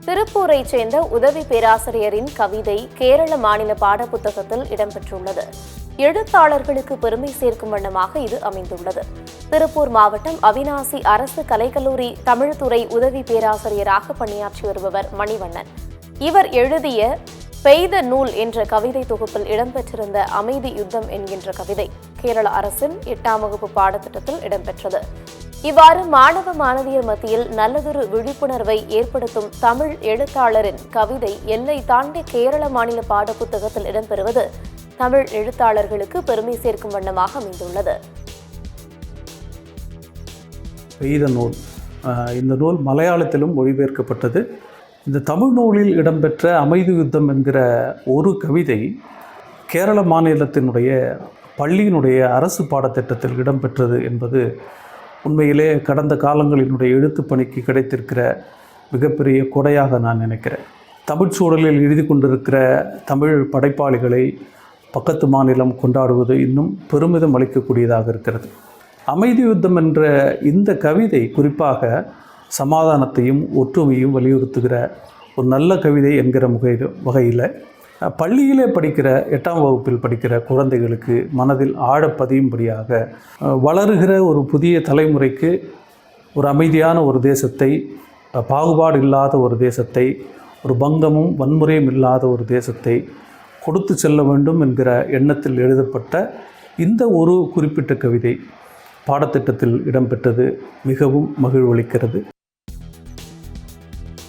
திருப்பூரைச் சேர்ந்த உதவி பேராசிரியரின் கவிதை கேரள மாநில பாடப்புத்தகத்தில் இடம்பெற்றுள்ளது. எழுத்தாளர்களுக்கு பெருமை சேர்க்கும் வண்ணமாக இது அமைந்துள்ளது. திருப்பூர் மாவட்டம் அவிநாசி அரசு கலைக்கல்லூரி தமிழ்துறை உதவி பேராசிரியராக பணியாற்றி வருபவர் மணிவண்ணன். இவர் எழுதிய பெய்த நூல் என்ற கவிதை தொகுப்பில் இடம்பெற்றிருந்த அமைதி யுத்தம் என்கின்ற கவிதை கேரள அரசின் 8ஆம் வகுப்பு பாடத்திட்டத்தில் இடம்பெற்றது. இவ்வாறு மாணவ மாணவியர் மத்தியில் நல்லதொரு விழிப்புணர்வை ஏற்படுத்தும் தமிழ் எழுத்தாளரின் கவிதை எல்லை தாண்டி கேரள மாநில பாடப்புத்தகத்தில் இடம்பெறுவது தமிழ் எழுத்தாளர்களுக்கு பெருமை சேர்க்கும் வண்ணமாக அமைந்துள்ளது. பெய்த நூல், இந்த நூல் மலையாளத்திலும் மொழிபெயர்க்கப்பட்டது. இந்த தமிழ் நூலில் இடம்பெற்ற அமைதி யுத்தம் என்கிற ஒரு கவிதை கேரள மாநிலத்தினுடைய பள்ளியினுடைய அரசு பாடத்திட்டத்தில் இடம்பெற்றது என்பது உண்மையிலே கடந்த காலங்களினுடைய எழுத்துப் பணிக்கு கிடைத்திருக்கிற மிகப்பெரிய கொடையாக நான் நினைக்கிறேன். தமிழ் சூழலில் எழுதி கொண்டிருக்கிற தமிழ் படைப்பாளிகளை பக்கத்து மாநிலம் கொண்டாடுவது இன்னும் பெருமிதம் அளிக்கக்கூடியதாக இருக்கிறது. அமைதி யுத்தம் என்ற இந்த கவிதை குறிப்பாக சமாதானத்தையும் ஒற்றுமையும் வலியுறுத்துகிற ஒரு நல்ல கவிதை என்கிற வகையில் பள்ளியிலே படிக்கிற 8ஆம் வகுப்பில் படிக்கிற குழந்தைகளுக்கு மனதில் ஆழப்பதியும்படியாக வளருகிற ஒரு புதிய தலைமுறைக்கு ஒரு அமைதியான ஒரு தேசத்தை, பாகுபாடு இல்லாத ஒரு தேசத்தை, ஒரு பங்கமும் வன்முறையும் இல்லாத ஒரு தேசத்தை கொடுத்து செல்ல வேண்டும் என்கிற எண்ணத்தில் எழுதப்பட்ட இந்த ஒரு குறிப்பிட்ட கவிதை பாடத்திட்டத்தில் இடம்பெற்றது மிகவும் மகிழ்வளிக்கிறது.